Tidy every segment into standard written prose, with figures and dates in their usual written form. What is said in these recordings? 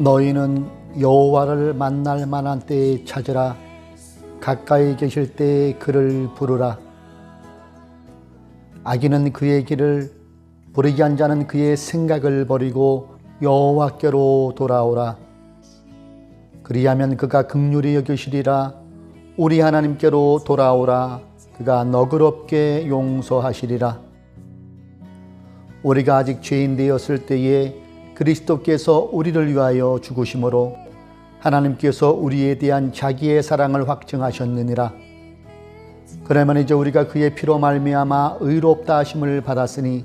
너희는 여호와를 만날 만한 때에 찾으라. 가까이 계실 때에 그를 부르라. 악인은 그의 길을, 불의한 자는 그의 생각을 버리고 여호와께로 돌아오라. 그리하면 그가 긍휼히 여기시리라. 우리 하나님께로 돌아오라. 그가 너그럽게 용서하시리라. 우리가 아직 죄인 되었을 때에 그리스도께서 우리를 위하여 죽으심으로 하나님께서 우리에 대한 자기의 사랑을 확증하셨느니라. 그러면 이제 우리가 그의 피로 말미암아 의롭다 하심을 받았으니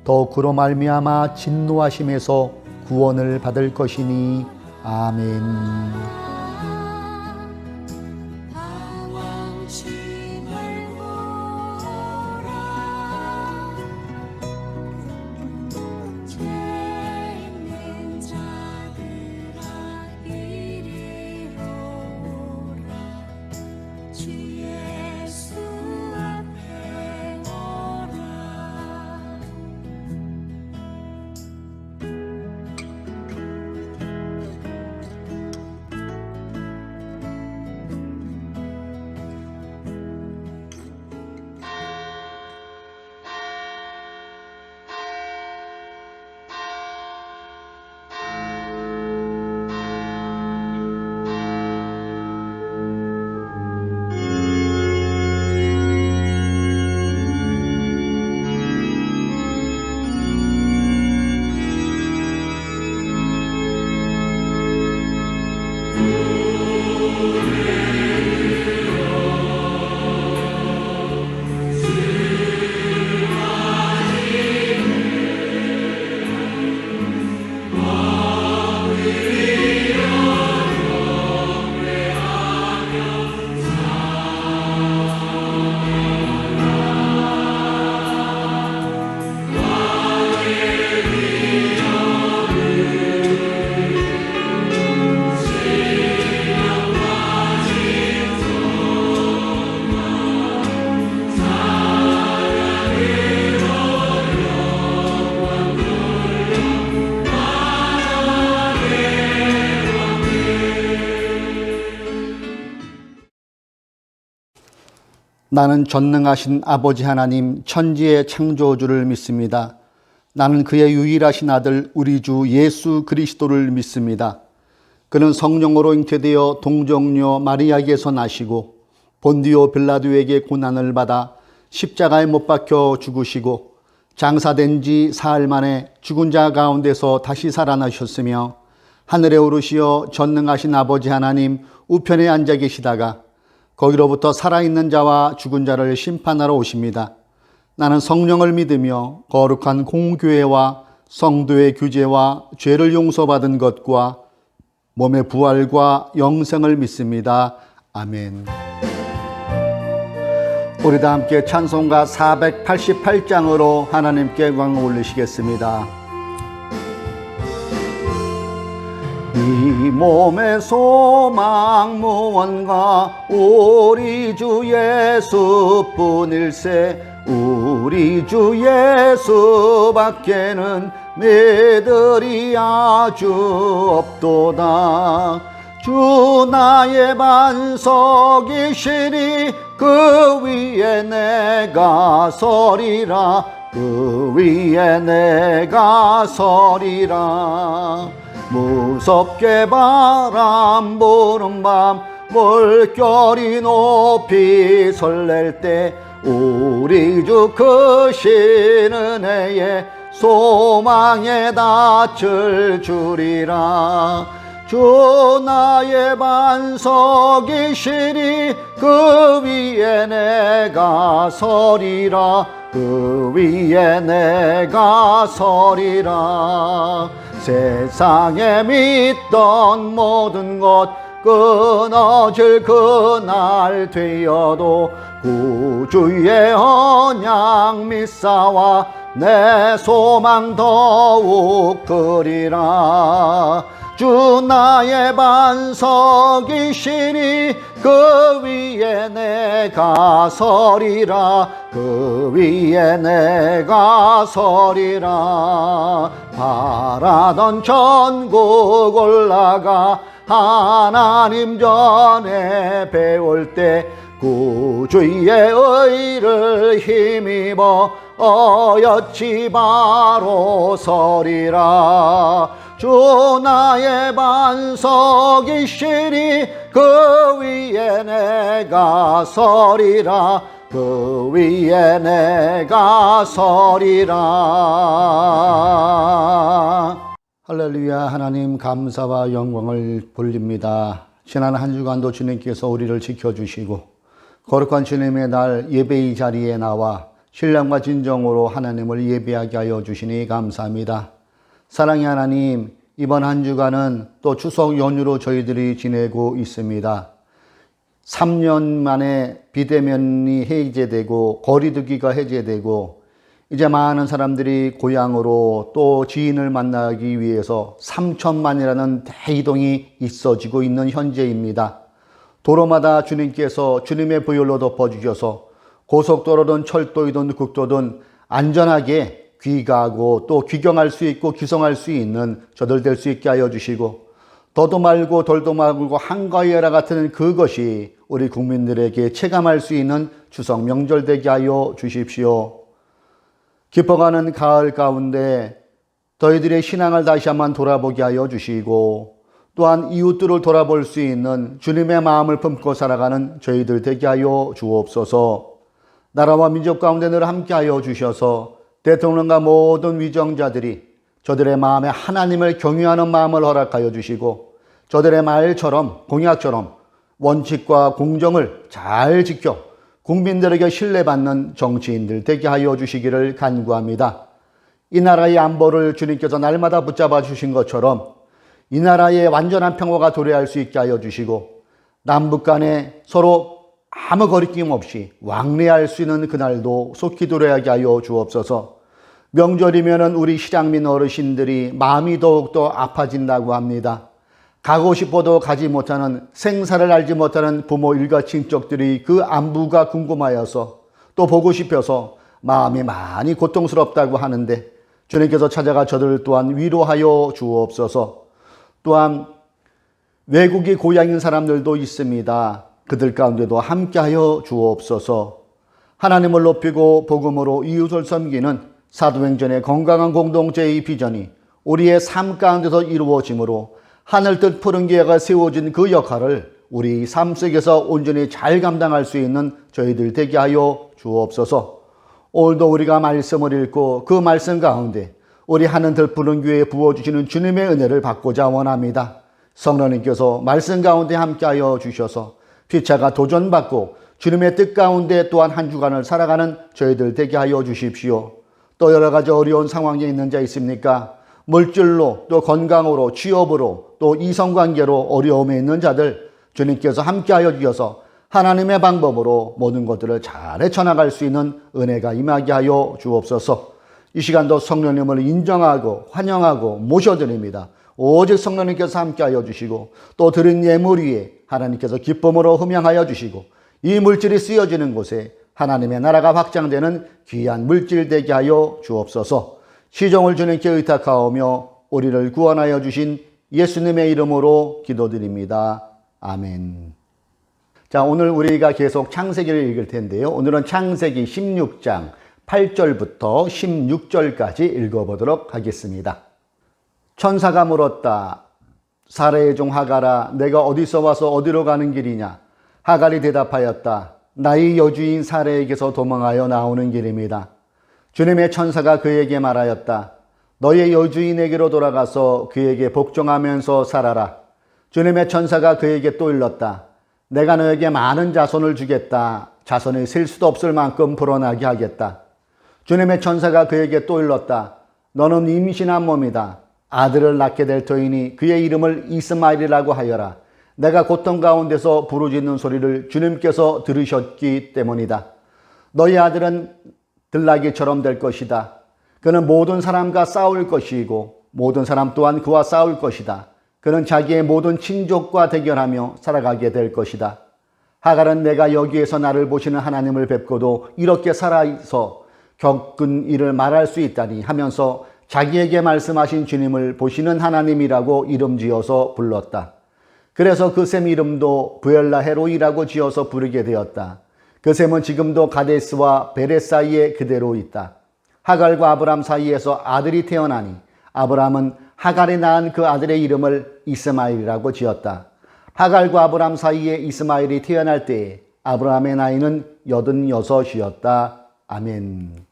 더욱 그로 말미암아 진노하심에서 구원을 받을 것이니. 아멘. 나는 전능하신 아버지 하나님 천지의 창조주를 믿습니다. 나는 그의 유일하신 아들 우리 주 예수 그리스도를 믿습니다. 그는 성령으로 잉태되어 동정녀 마리아에게서 나시고 본디오 빌라도에게 고난을 받아 십자가에 못 박혀 죽으시고 장사된 지 사흘 만에 죽은 자 가운데서 다시 살아나셨으며 하늘에 오르시어 전능하신 아버지 하나님 우편에 앉아 계시다가 거기로부터 살아있는 자와 죽은 자를 심판하러 오십니다. 나는 성령을 믿으며 거룩한 공교회와 성도의 규제와 죄를 용서받은 것과 몸의 부활과 영생을 믿습니다. 아멘. 우리 다 함께 찬송가 488장으로 하나님께 영광을 올리시겠습니다. 이 몸의 소망 무언가 우리 주 예수뿐일세. 우리 주 예수밖에는 믿으리 아주 없도다. 주 나의 반석이시니 그 위에 내가 서리라. 그 위에 내가 서리라. 무섭게 바람 부는 밤 물결이 높이 설렐 때 우리 주 크신 은혜에 소망에 닻을 주리라. 주 나의 반석이시니 그 위에 내가 서리라. 그 위에 내가 서리라. 세상에 믿던 모든 것 끊어질 그날 되어도 구주의 언약 믿사와 내 소망 더욱 그리라. 주 나의 반석이시니 그 위에 내가 서리라. 그 위에 내가 서리라. 바라던 천국 올라가 하나님 전에 배울 때 구주의 의를 힘입어 어여치 바로 서리라. 주 나의 반석이시니 그 위에 내가 서리라. 그 위에 내가 서리라. 할렐루야. 하나님 감사와 영광을 돌립니다. 지난 한 주간도 주님께서 우리를 지켜주시고 거룩한 주님의 날 예배의 자리에 나와 신령과 진정으로 하나님을 예배하게 하여 주시니 감사합니다. 사랑의 하나님, 이번 한 주간은 또 추석 연휴로 저희들이 지내고 있습니다. 3년 만에 비대면이 해제되고 거리두기가 해제되고 이제 많은 사람들이 고향으로 또 지인을 만나기 위해서 3천만이라는 대이동이 있어지고 있는 현재입니다. 도로마다 주님께서 주님의 보혈로 덮어주셔서 고속도로든 철도이든 국도든 안전하게 귀가하고 또 귀경할 수 있고 귀성할 수 있는 저들 될 수 있게 하여 주시고, 더도 말고 덜도 말고 한가위라 같은 그것이 우리 국민들에게 체감할 수 있는 추석 명절 되게 하여 주십시오. 깊어가는 가을 가운데 저희들의 신앙을 다시 한번 돌아보게 하여 주시고, 또한 이웃들을 돌아볼 수 있는 주님의 마음을 품고 살아가는 저희들 되게 하여 주옵소서. 나라와 민족 가운데 늘 함께 하여 주셔서 대통령과 모든 위정자들이 저들의 마음에 하나님을 경유하는 마음을 허락하여 주시고, 저들의 말처럼 공약처럼 원칙과 공정을 잘 지켜 국민들에게 신뢰받는 정치인들 되게 하여 주시기를 간구합니다. 이 나라의 안보를 주님께서 날마다 붙잡아 주신 것처럼 이 나라의 완전한 평화가 도래할 수 있게 하여 주시고, 남북 간에 서로 아무 거리낌 없이 왕래할 수 있는 그날도 속히 도래하게 하여 주옵소서. 명절이면은 우리 실향민 어르신들이 마음이 더욱더 아파진다고 합니다. 가고 싶어도 가지 못하는, 생사를 알지 못하는 부모 일가 친척들이 그 안부가 궁금하여서 또 보고 싶어서 마음이 많이 고통스럽다고 하는데, 주님께서 찾아가 저들 또한 위로하여 주옵소서. 또한 외국이 고향인 사람들도 있습니다. 그들 가운데도 함께하여 주옵소서. 하나님을 높이고 복음으로 이웃을 섬기는 사도행전의 건강한 공동체의 비전이 우리의 삶 가운데서 이루어지므로 하늘뜻 푸른 기회가 세워진 그 역할을 우리 삶 속에서 온전히 잘 감당할 수 있는 저희들 되게 하여 주옵소서. 오늘도 우리가 말씀을 읽고 그 말씀 가운데 우리 하늘뜻 푸른 기회에 부어주시는 주님의 은혜를 받고자 원합니다. 성령님께서 말씀 가운데 함께하여 주셔서 피차가 도전받고 주님의 뜻 가운데 또한 한 주간을 살아가는 저희들 되게 하여 주십시오. 또 여러 가지 어려운 상황에 있는 자 있습니까? 물질로 또 건강으로 취업으로 또 이성관계로 어려움에 있는 자들 주님께서 함께하여 주셔서 하나님의 방법으로 모든 것들을 잘 헤쳐나갈 수 있는 은혜가 임하게 하여 주옵소서. 이 시간도 성령님을 인정하고 환영하고 모셔드립니다. 오직 성령님께서 함께하여 주시고 또 드린 예물 위에 하나님께서 기쁨으로 흠양하여 주시고 이 물질이 쓰여지는 곳에 하나님의 나라가 확장되는 귀한 물질 되게 하여 주옵소서. 시종을 주님께 의탁하오며 우리를 구원하여 주신 예수님의 이름으로 기도드립니다. 아멘. 자, 오늘 우리가 계속 창세기를 읽을 텐데요. 오늘은 창세기 16장 8절부터 16절까지 읽어보도록 하겠습니다. 천사가 물었다. 사라의 종 하갈아, 내가 어디서 와서 어디로 가는 길이냐? 하갈이 대답하였다. 나의 여주인 사라에게서 도망하여 나오는 길입니다. 주님의 천사가 그에게 말하였다. 너의 여주인에게로 돌아가서 그에게 복종하면서 살아라. 주님의 천사가 그에게 또 일렀다. 내가 너에게 많은 자손을 주겠다. 자손이 셀 수도 없을 만큼 불어나게 하겠다. 주님의 천사가 그에게 또 일렀다. 너는 임신한 몸이다. 아들을 낳게 될 터이니 그의 이름을 이스마엘이라고 하여라. 내가 고통 가운데서 부르짖는 소리를 주님께서 들으셨기 때문이다. 너희 아들은 들나귀처럼 될 것이다. 그는 모든 사람과 싸울 것이고 모든 사람 또한 그와 싸울 것이다. 그는 자기의 모든 친족과 대결하며 살아가게 될 것이다. 하갈은 내가 여기에서 나를 보시는 하나님을 뵙고도 이렇게 살아서 겪은 일을 말할 수 있다니 하면서 자기에게 말씀하신 주님을 보시는 하나님이라고 이름 지어서 불렀다. 그래서 그 샘 이름도 브엘라 헤로이라고 지어서 부르게 되었다. 그 샘은 지금도 가데스와 베렛 사이에 그대로 있다. 하갈과 아브람 사이에서 아들이 태어나니 아브람은 하갈이 낳은 그 아들의 이름을 이스마엘이라고 지었다. 하갈과 아브람 사이에 이스마엘이 태어날 때에 아브람의 나이는 86이었다. 아멘.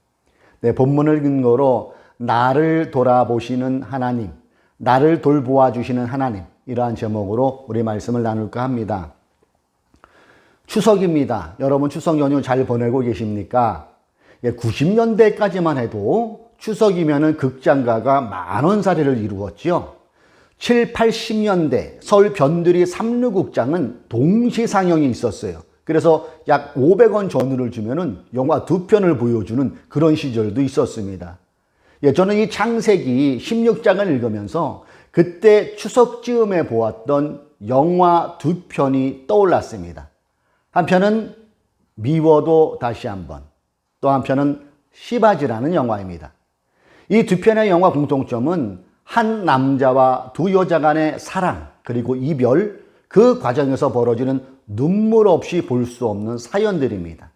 네, 본문을 근거로 나를 돌아보시는 하나님, 나를 돌보아 주시는 하나님, 이러한 제목으로 우리 말씀을 나눌까 합니다. 추석입니다. 여러분 추석 연휴 잘 보내고 계십니까? 90년대까지만 해도 추석이면은 극장가가 만원살이를 이루었지요. 7, 80년대 서울 변두리 삼루극장은 동시 상영이 있었어요. 그래서 약 500원 전후를 주면은 영화 2편을 보여주는 그런 시절도 있었습니다. 저는 이 창세기 16장을 읽으면서 그때 추석쯤에 보았던 영화 2편이 떠올랐습니다. 한 편은 미워도 다시 한번, 또 한편은 시바지라는 영화입니다. 이 2편의 영화 공통점은 한 남자와 두 여자 간의 사랑 그리고 이별, 그 과정에서 벌어지는 눈물 없이 볼 수 없는 사연들입니다.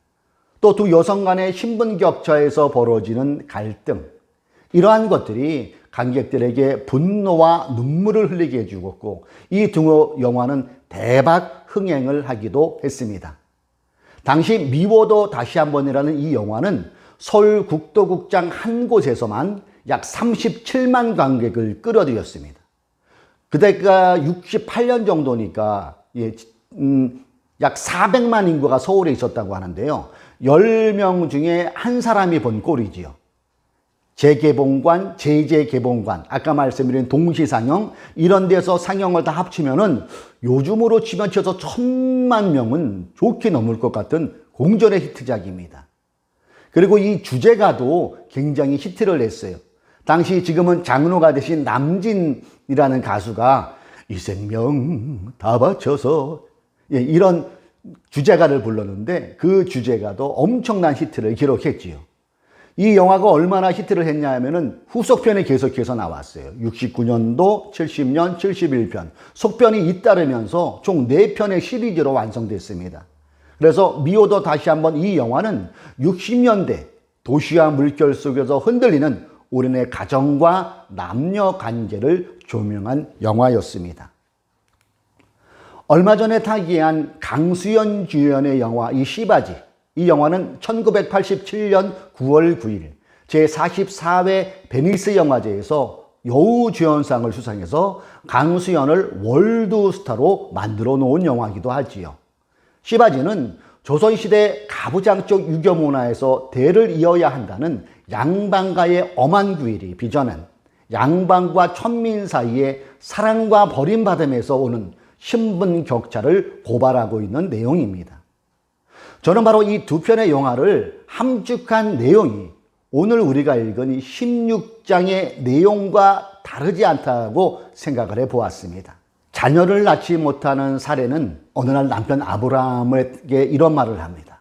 또 두 여성 간의 신분 격차에서 벌어지는 갈등, 이러한 것들이 관객들에게 분노와 눈물을 흘리게 해주었고 이 두 영화는 대박 흥행을 하기도 했습니다. 당시 미워도 다시 한번이라는 이 영화는 서울 국도극장 한 곳에서만 약 37만 관객을 끌어들였습니다. 그때가 68년 정도니까 약 400만 인구가 서울에 있었다고 하는데요. 10명 중에 한 사람이 본 꼴이지요. 재개봉관, 재개봉관, 아까 말씀드린 동시상영, 이런 데서 상영을 다 합치면은 요즘으로 치면 쳐서 1000만 명은 좋게 넘을 것 같은 공전의 히트작입니다. 그리고 이 주제가도 굉장히 히트를 냈어요. 당시 지금은 장로가 되신 남진이라는 가수가 이 생명 다 바쳐서 이런 주제가를 불렀는데 그 주제가도 엄청난 히트를 기록했지요. 이 영화가 얼마나 히트를 했냐 하면은 후속편이 계속해서 나왔어요. 69년도, 70년, 71편. 속편이 잇따르면서 총 4편의 시리즈로 완성됐습니다. 그래서 미워도 다시 한번 이 영화는 60년대 도시와 물결 속에서 흔들리는 우리네 가정과 남녀 관계를 조명한 영화였습니다. 얼마 전에 타기한 강수연 주연의 영화 이 시바지, 이 영화는 1987년 9월 9일 제44회 베니스 영화제에서 여우주연상을 수상해서 강수연을 월드스타로 만들어 놓은 영화이기도 하지요. 시바지는 조선시대 가부장적 유교 문화에서 대를 이어야 한다는 양반가의 엄한 구일이 빚어낸 양반과 천민 사이의 사랑과 버림받음에서 오는 신분 격차를 고발하고 있는 내용입니다. 저는 바로 이 2편의 영화를 함축한 내용이 오늘 우리가 읽은 이 16장의 내용과 다르지 않다고 생각을 해보았습니다. 자녀를 낳지 못하는 사례는 어느 날 남편 아브라함에게 이런 말을 합니다.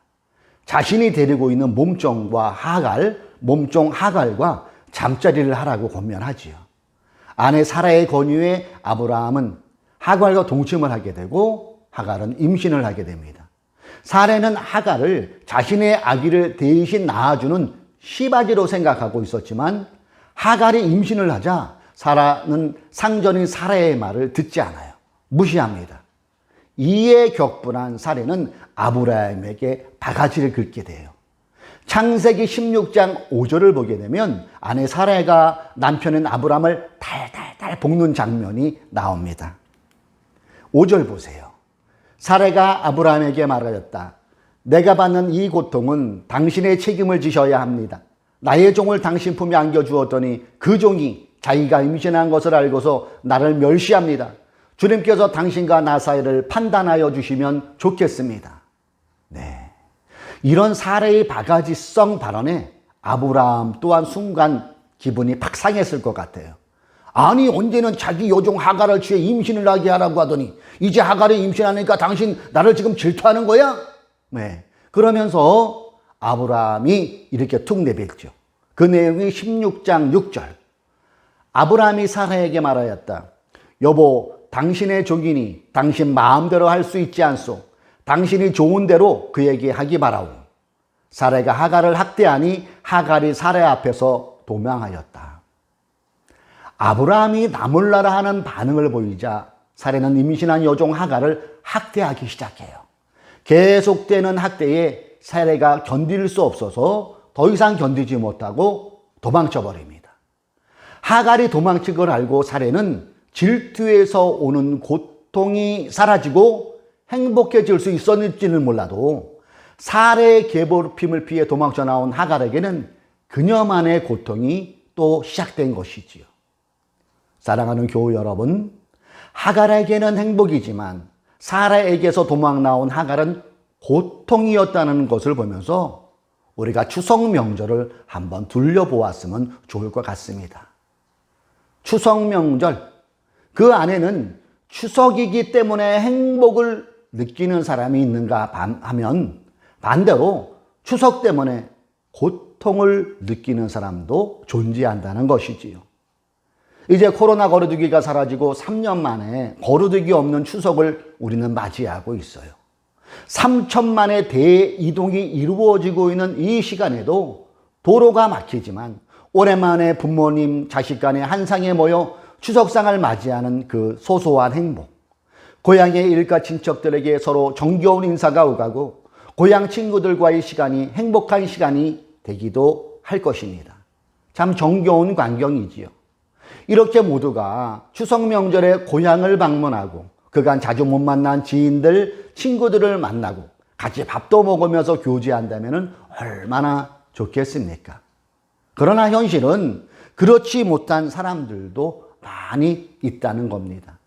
자신이 데리고 있는 몸종과 몸종 하갈과 잠자리를 하라고 권면하지요. 아내 사라의 권유에 아브라함은 하갈과 동침을 하게 되고 하갈은 임신을 하게 됩니다. 사라는 하갈을 자신의 아기를 대신 낳아주는 시바지로 생각하고 있었지만 하갈이 임신을 하자 사라는 상전인 사라의 말을 듣지 않아요. 무시합니다. 이에 격분한 사라는 아브라함에게 바가지를 긁게 돼요. 창세기 16장 5절을 보게 되면 아내 사라가 남편인 아브라함을 달달달 볶는 장면이 나옵니다. 5절 보세요. 사라가 아브라함에게 말하였다. 내가 받는 이 고통은 당신의 책임을 지셔야 합니다. 나의 종을 당신 품에 안겨주었더니 그 종이 자기가 임신한 것을 알고서 나를 멸시합니다. 주님께서 당신과 나 사이를 판단하여 주시면 좋겠습니다. 네, 이런 사라의 바가지성 발언에 아브라함 또한 순간 기분이 팍 상했을 것 같아요. 아니 언제는 자기 여종 하갈을 취해 임신을 하게 하라고 하더니 이제 하갈이 임신하니까 당신 나를 지금 질투하는 거야? 네. 그러면서 아브라함이 이렇게 툭 내뱉죠. 그 내용이 16장 6절. 아브라함이 사라에게 말하였다. 여보, 당신의 종이니 당신 마음대로 할 수 있지 않소. 당신이 좋은 대로 그에게 하기 바라오. 사라가 하갈을 학대하니 하갈이 사라 앞에서 도망하였다. 아브라함이 나몰라라 하는 반응을 보이자 사라는 임신한 여종 하갈을 학대하기 시작해요. 계속되는 학대에 사라가 견딜 수 없어서 더 이상 견디지 못하고 도망쳐 버립니다. 하갈이 도망친 걸 알고 사라는 질투에서 오는 고통이 사라지고 행복해질 수 있었는지는 몰라도 사라의 괴롭힘을 피해 도망쳐 나온 하갈에게는 그녀만의 고통이 또 시작된 것이지요. 사랑하는 교우 여러분, 하갈에게는 행복이지만 사라에게서 도망 나온 하갈은 고통이었다는 것을 보면서 우리가 추석 명절을 한번 둘러보았으면 좋을 것 같습니다. 추석 명절, 그 안에는 추석이기 때문에 행복을 느끼는 사람이 있는가 하면 반대로 추석 때문에 고통을 느끼는 사람도 존재한다는 것이지요. 이제 코로나 거리두기가 사라지고 3년 만에 거리두기 없는 추석을 우리는 맞이하고 있어요. 3천만의 대이동이 이루어지고 있는 이 시간에도 도로가 막히지만 오랜만에 부모님, 자식 간에 한상에 모여 추석상을 맞이하는 그 소소한 행복, 고향의 일가 친척들에게 서로 정겨운 인사가 오가고 고향 친구들과의 시간이 행복한 시간이 되기도 할 것입니다. 참 정겨운 광경이지요. 이렇게 모두가 추석 명절에 고향을 방문하고 그간 자주 못 만난 지인들, 친구들을 만나고 같이 밥도 먹으면서 교제한다면 얼마나 좋겠습니까? 그러나 현실은 그렇지 못한 사람들도 많이 있다는 겁니다.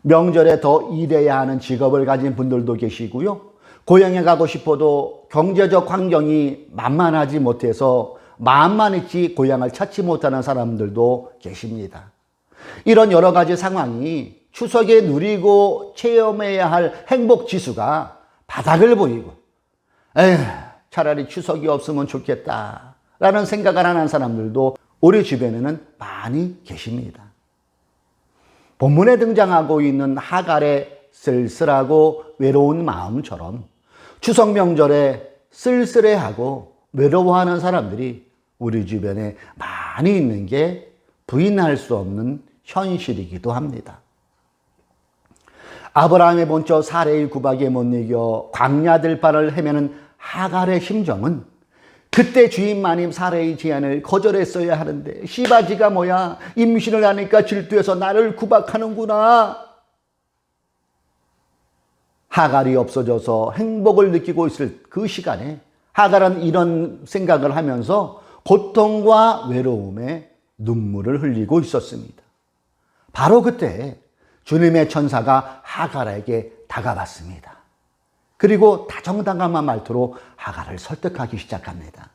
명절에 더 일해야 하는 직업을 가진 분들도 계시고요. 고향에 가고 싶어도 경제적 환경이 만만하지 못해서 마음만 있지 고향을 찾지 못하는 사람들도 계십니다. 이런 여러 가지 상황이 추석에 누리고 체험해야 할 행복 지수가 바닥을 보이고 에휴, 차라리 추석이 없으면 좋겠다 라는 생각을 하는 사람들도 우리 주변에는 많이 계십니다. 본문에 등장하고 있는 하갈의 쓸쓸하고 외로운 마음처럼 추석 명절에 쓸쓸해하고 외로워하는 사람들이 우리 주변에 많이 있는 게 부인할 수 없는 현실이기도 합니다. 아브라함의 본처 사라의 구박에 못 이겨 광야 들판을 헤매는 하갈의 심정은 그때 주인 마님 사라의 제안을 거절했어야 하는데 시바지가 뭐야, 임신을 하니까 질투해서 나를 구박하는구나. 하갈이 없어져서 행복을 느끼고 있을 그 시간에 하갈은 이런 생각을 하면서 고통과 외로움에 눈물을 흘리고 있었습니다. 바로 그때 주님의 천사가 하갈에게 다가왔습니다. 그리고 다정다감한 말투로 하갈을 설득하기 시작합니다.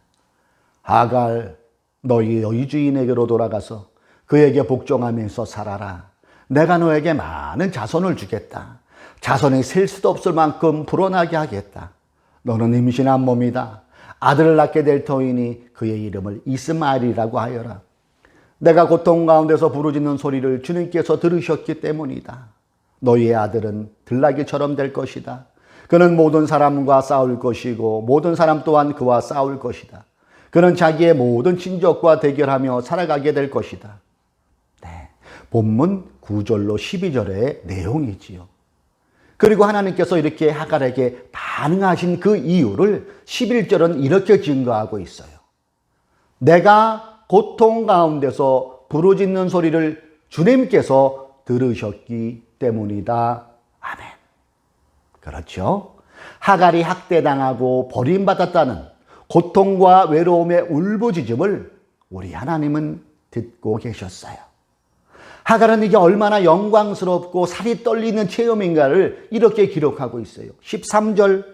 하갈, 너희 주인에게로 돌아가서 그에게 복종하면서 살아라. 내가 너에게 많은 자손을 주겠다. 자손이 셀 수도 없을 만큼 불어나게 하겠다. 너는 임신한 몸이다. 아들을 낳게 될 터이니 그의 이름을 이스마엘이라고 하여라. 내가 고통 가운데서 부르짖는 소리를 주님께서 들으셨기 때문이다. 너희의 아들은 들나귀처럼 될 것이다. 그는 모든 사람과 싸울 것이고 모든 사람 또한 그와 싸울 것이다. 그는 자기의 모든 친족과 대결하며 살아가게 될 것이다. 네, 본문 9절로 12절의 내용이지요. 그리고 하나님께서 이렇게 하갈에게 반응하신 그 이유를 11절은 이렇게 증거하고 있어요. 내가 고통 가운데서 부르짖는 소리를 주님께서 들으셨기 때문이다. 아멘. 그렇죠? 하갈이 학대당하고 버림받았다는 고통과 외로움의 울부짖음을 우리 하나님은 듣고 계셨어요. 하갈은 이게 얼마나 영광스럽고 살이 떨리는 체험인가를 이렇게 기록하고 있어요. 13절,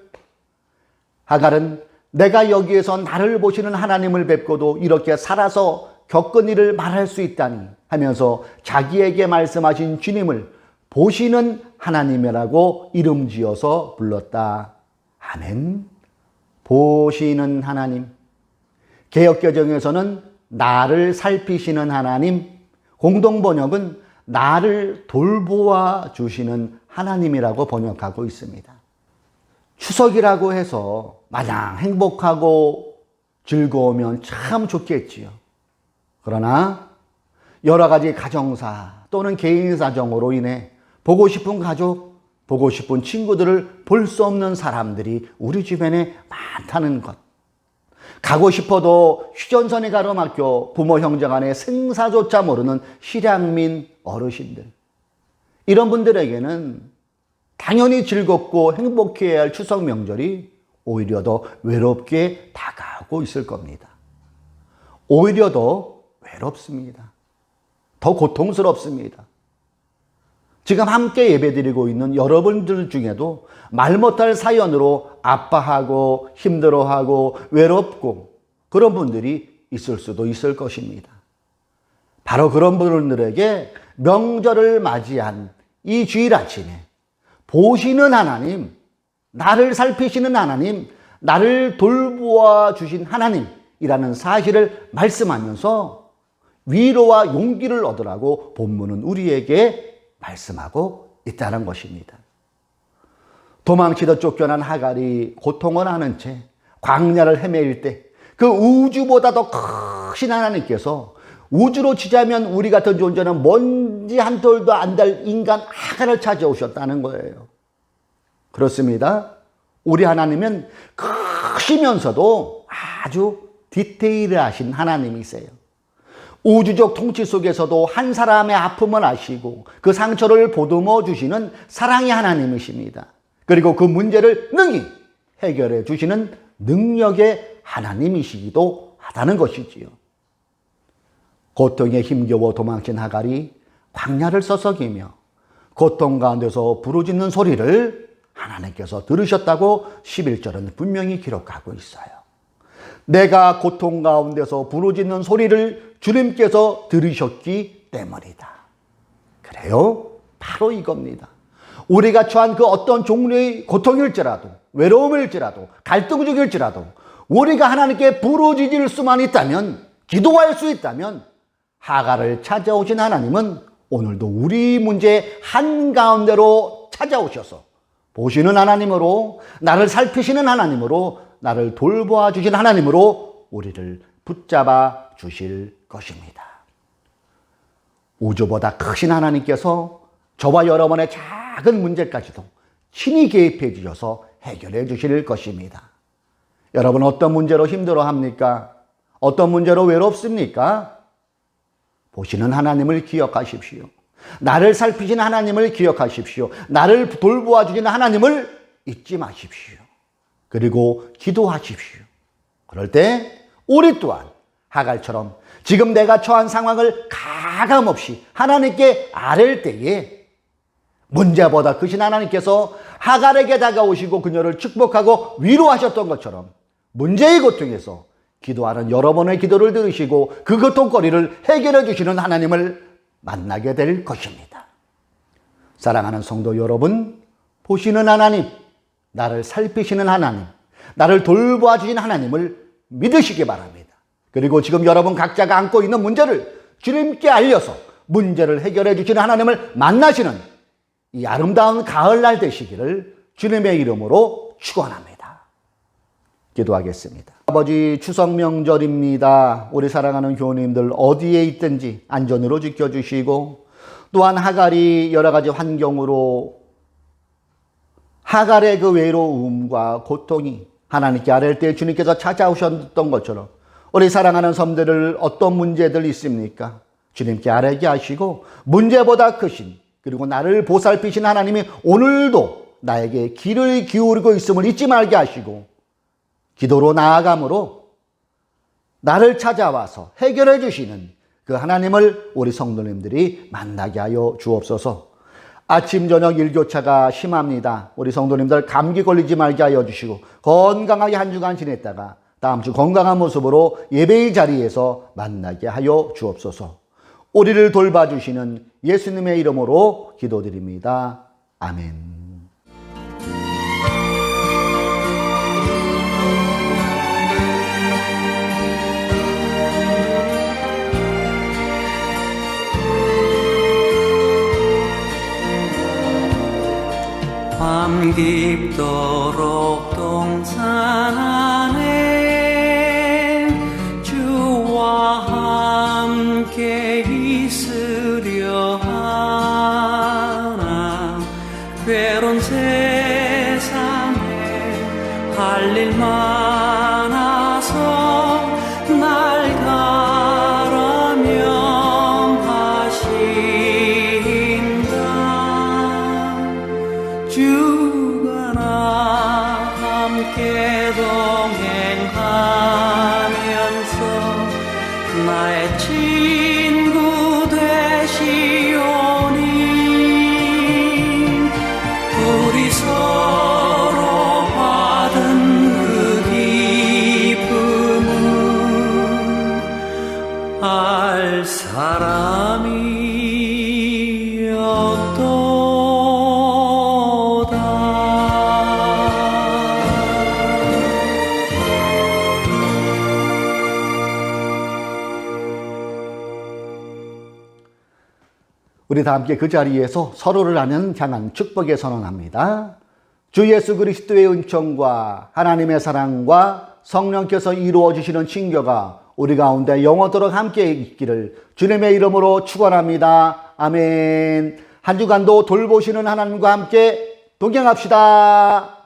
하갈은 내가 여기에서 나를 보시는 하나님을 뵙고도 이렇게 살아서 겪은 일을 말할 수 있다니 하면서 자기에게 말씀하신 주님을 보시는 하나님이라고 이름 지어서 불렀다. 아멘. 보시는 하나님. 개역개정에서는 나를 살피시는 하나님, 공동번역은 나를 돌보아 주시는 하나님이라고 번역하고 있습니다. 추석이라고 해서 마냥 행복하고 즐거우면 참 좋겠지요. 그러나 여러 가지 가정사 또는 개인 사정으로 인해 보고 싶은 가족, 보고 싶은 친구들을 볼 수 없는 사람들이 우리 주변에 많다는 것. 가고 싶어도 휴전선에 가로막혀 부모 형제 간의 생사조차 모르는 실향민 어르신들. 이런 분들에게는 당연히 즐겁고 행복해야 할 추석 명절이 오히려 더 외롭게 다가오고 있을 겁니다. 오히려 더 외롭습니다. 더 고통스럽습니다. 지금 함께 예배드리고 있는 여러분들 중에도 말 못할 사연으로 아파하고 힘들어하고 외롭고 그런 분들이 있을 수도 있을 것입니다. 바로 그런 분들에게 명절을 맞이한 이 주일 아침에 보시는 하나님, 나를 살피시는 하나님, 나를 돌보아 주신 하나님이라는 사실을 말씀하면서 위로와 용기를 얻으라고 본문은 우리에게 말씀하고 있다는 것입니다. 도망치다 쫓겨난 하갈이 고통을 하는 채 광야를 헤매일 때 그 우주보다 더 크신 하나님께서 우주로 치자면 우리 같은 존재는 먼지 한 톨도 안 달 인간 하갈을 찾아오셨다는 거예요. 그렇습니다. 우리 하나님은 크시면서도 아주 디테일하신 하나님이세요. 우주적 통치 속에서도 한 사람의 아픔을 아시고 그 상처를 보듬어 주시는 사랑의 하나님이십니다. 그리고 그 문제를 능히 해결해 주시는 능력의 하나님이시기도 하다는 것이지요. 고통에 힘겨워 도망친 하갈이 광야를 서성이며 고통 가운데서 부르짖는 소리를 하나님께서 들으셨다고 11절은 분명히 기록하고 있어요. 내가 고통 가운데서 부르짖는 소리를 주님께서 들으셨기 때문이다. 그래요? 바로 이겁니다. 우리가 처한 그 어떤 종류의 고통일지라도 외로움일지라도 갈등 중일지라도 우리가 하나님께 부르짖을 수만 있다면 기도할 수 있다면 하갈을 찾아오신 하나님은 오늘도 우리 문제 한가운데로 찾아오셔서 보시는 하나님으로 나를 살피시는 하나님으로 나를 돌보아 주신 하나님으로 우리를 붙잡아 주실 것입니다. 우주보다 크신 하나님께서 저와 여러분의 작은 문제까지도 친히 개입해 주셔서 해결해 주실 것입니다. 여러분 어떤 문제로 힘들어합니까? 어떤 문제로 외롭습니까? 보시는 하나님을 기억하십시오. 나를 살피신 하나님을 기억하십시오. 나를 돌보아 주시는 하나님을 잊지 마십시오. 그리고 기도하십시오. 그럴 때 우리 또한 하갈처럼 지금 내가 처한 상황을 가감없이 하나님께 아랠 때에 문제보다 크신 하나님께서 하갈에게 다가오시고 그녀를 축복하고 위로하셨던 것처럼 문제의 고통에서 기도하는 여러분의 기도를 들으시고 그 고통거리를 해결해 주시는 하나님을 만나게 될 것입니다. 사랑하는 성도 여러분, 보시는 하나님, 나를 살피시는 하나님, 나를 돌보아 주신 하나님을 믿으시기 바랍니다. 그리고 지금 여러분 각자가 안고 있는 문제를 주님께 알려서 문제를 해결해 주시는 하나님을 만나시는 이 아름다운 가을날 되시기를 주님의 이름으로 축원합니다. 기도하겠습니다. 아버지, 추석 명절입니다. 우리 사랑하는 교우님들 어디에 있든지 안전으로 지켜주시고 또한 하갈이 여러 가지 환경으로 하갈의 그 외로움과 고통이 하나님께 아랠 때 주님께서 찾아오셨던 것처럼 우리 사랑하는 섬들을 어떤 문제들 있습니까? 주님께 아뢰게 하시고 문제보다 크신 그리고 나를 보살피신 하나님이 오늘도 나에게 귀를 기울이고 있음을 잊지 말게 하시고 기도로 나아감으로 나를 찾아와서 해결해 주시는 그 하나님을 우리 성도님들이 만나게 하여 주옵소서. 아침 저녁 일교차가 심합니다. 우리 성도님들 감기 걸리지 말게 하여 주시고 건강하게 한 주간 지냈다가 다음 주 건강한 모습으로 예배의 자리에서 만나게 하여 주옵소서. 우리를 돌봐주시는 예수님의 이름으로 기도드립니다. 아멘. 밤 깊도록 동산 안에 주와 함께 있으려 하나 괴로운 세상에 할 일 많아서 날 가라명하신다. 주가 나 함께 동행하면서 나의 친구 되시오니 우리 서로 받은 그 기쁨은 알 사람이 없도다. 우리 다 함께 그 자리에서 서로를 향한 축복의 선언합니다. 주 예수 그리스도의 은총과 하나님의 사랑과 성령께서 이루어 주시는 친교가 우리 가운데 영원토록 함께 있기를 주님의 이름으로 축원합니다. 아멘. 한 주간도 돌보시는 하나님과 함께 동행합시다.